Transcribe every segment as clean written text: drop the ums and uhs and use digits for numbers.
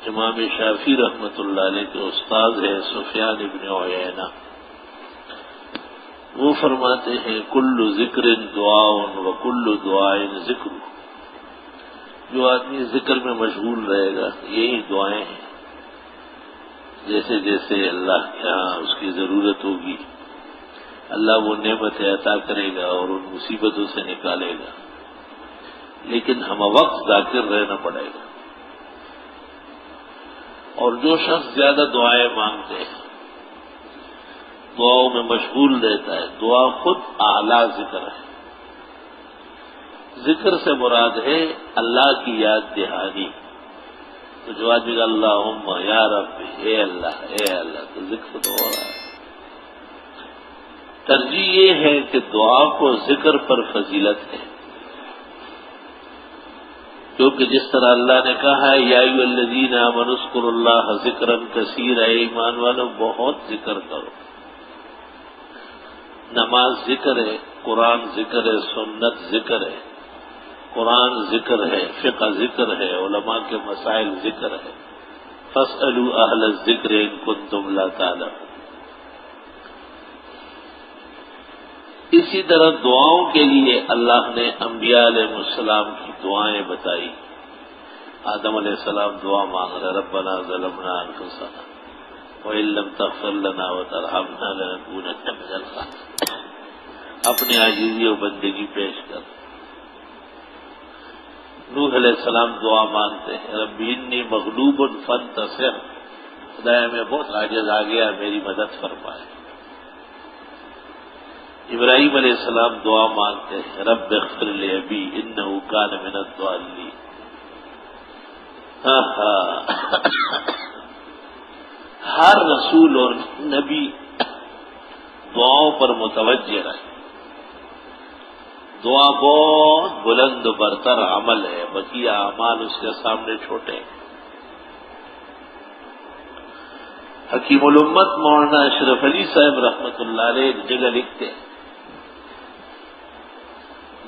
امام شافعی رحمۃ اللہ علیہ کے استاد ہیں سفیان ابن عیینہ، وہ فرماتے ہیں کل ذکر دعا و کل دعاء ذکر، جو آدمی ذکر میں مشغول رہے گا یہی دعائیں ہیں، جیسے جیسے اللہ کے ہاں اس کی ضرورت ہوگی اللہ وہ نعمتیں عطا کرے گا اور ان مصیبتوں سے نکالے گا، لیکن ہم وقت ذاکر رہنا پڑے گا۔ اور جو شخص زیادہ دعائیں مانگتے ہیں، دعاؤں میں مشغول رہتا ہے، دعا خود اعلیٰ ذکر ہے۔ ذکر سے مراد ہے اللہ کی یاد دہانی، تو جو آدمی اللہم یا رب اے اللہ، تو ذکر تو ہو رہا ہے۔ ترجیح یہ ہے کہ دعا کو ذکر پر فضیلت ہے، کیونکہ جس طرح اللہ نے کہا ہے یا ایھا الذین آمنوا اذکروا اللہ ذکرا کثیرا، اے ایمان والو بہت ذکر کرو۔ نماز ذکر ہے، قرآن ذکر ہے، سنت ذکر ہے، قرآن ذکر ہے، فقہ ذکر ہے، علماء کے مسائل ذکر ہے۔ فاسألوا اہل الذکر ان کنتم لا تعلمون۔ اسی طرح دعاؤں کے لیے اللہ نے انبیاء علیہ السلام کی دعائیں بتائی۔ آدم علیہ السلام دعا مانگ رہے ربنا ظلمنا انفسنا وَإِن لَّمْ تَغْفِرْ لَنَا وَتَرْحَمْنَا لَنَكُونَنَّ مِنَ الْخَاسِرِينَ، اپنی عاجزی و بندگی پیش کر۔ نوح علیہ السلام دعا مانگتے ہیں رب انی مغلوب فانتصر، خدایا میں بہت عاجز آ گیا میری مدد فرمائے۔ ابراہیم علیہ السلام دعا مانگتے ہیں رب اغفر لأبی انہ کان من الضالین۔ ہر رسول اور نبی دعاؤں پر متوجہ رہے۔ دعا بہت بلند و برتر عمل ہے، بقیہ اعمال اس کے سامنے چھوٹے ہیں۔ حکیم الامت مولانا اشرف علی صاحب رحمۃ اللہ علیہ ایک جگہ لکھتے ہیں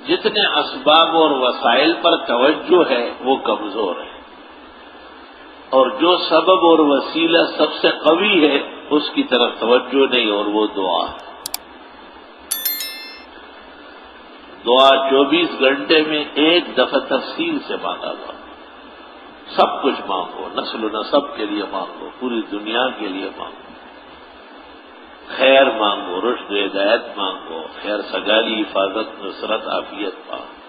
جتنے اسباب اور وسائل پر توجہ ہے وہ کمزور ہے، اور جو سبب اور وسیلہ سب سے قوی ہے اس کی طرف توجہ نہیں، اور وہ دعا ہے۔ دعا 24 گھنٹے میں ایک دفعہ تفصیل سے مانگا جاؤ، سب کچھ مانگو، نسل و نسب کے لیے مانگو، پوری دنیا کے لیے مانگو، خیر مانگو، رشد و ہدایت مانگو، خیر سگالی، حفاظت، نصرت، عافیت مانگو۔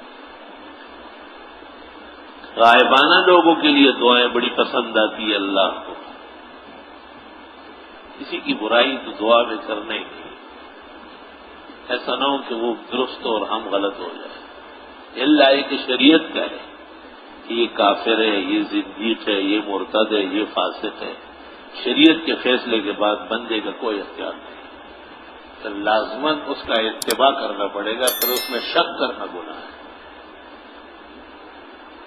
غائبانہ لوگوں کے لیے دعائیں بڑی پسند آتی ہے اللہ کو، کسی کی برائی تو دعا میں کرنے کی، ایسا نہ ہو کہ وہ درست اور ہم غلط ہو جائے۔ اللہ ہے کہ شریعت کا ہے کہ یہ کافر ہے، یہ زندیق ہے، یہ مرتد ہے، یہ فاسق ہے، شریعت کے فیصلے کے بعد بندے کا کوئی اختیار نہیں، تو لازماً اس کا اتباع کرنا پڑے گا، پھر اس میں شک کرنا گناہ ہے۔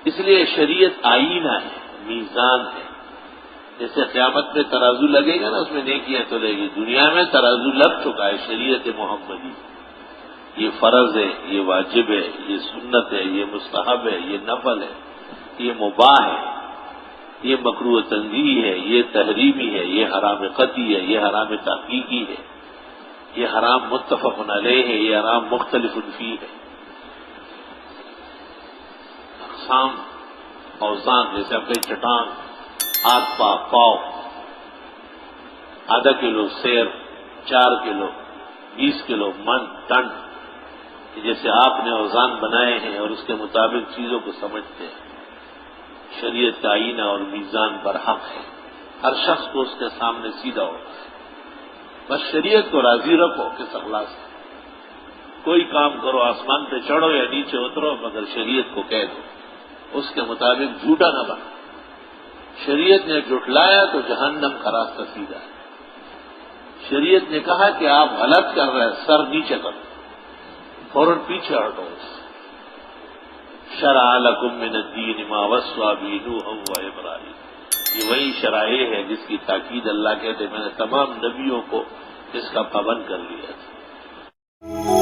اس لیے شریعت آئینہ ہے، میزان ہے، جیسے قیامت میں ترازو لگے گا نا اس میں نیکیاں تلے گی، دنیا میں ترازو لگ چکا ہے، شریعت محمدی، یہ فرض ہے، یہ واجب ہے، یہ سنت ہے، یہ مستحب ہے، یہ نفل ہے، یہ مباح ہے، یہ مکروہ تنزیہی ہے، یہ تحریمی ہے، یہ حرام قطعی ہے، یہ حرام تحقیقی ہے، یہ حرام متفق علیہ ہے، یہ حرام مختلف فیہ ہے۔ اقسام اوزان، جیسے اب کئی چٹان، ہاتھ پاؤ، آدھا کلو سیر، 4 کلو، 20 کلو، من، ٹن، جیسے آپ نے اوزان بنائے ہیں اور اس کے مطابق چیزوں کو سمجھتے ہیں۔ شریعت کا آئینہ اور میزان برحق ہے، ہر شخص کو اس کے سامنے سیدھا ہوتا ہے، بس شریعت کو راضی رکھو کس اخلاص سے، کوئی کام کرو، آسمان پہ چڑھو یا نیچے اترو، مگر شریعت کو کہہ دو، اس کے مطابق جھوٹا نہ بنا۔ شریعت نے جھٹلایا تو جہنم کا راستہ سیدھا ہے۔ شریعت نے کہا کہ آپ غلط کر رہے ہیں، سر نیچے کرو، فوراً پیچھے ہٹو۔ شرع لکم من الدین ما وصی بہ نوحا وابراہیم، یہ وہی شرائع ہے جس کی تاکید اللہ کہتے میں نے تمام نبیوں کو اس کا پابند کر لیا تھا۔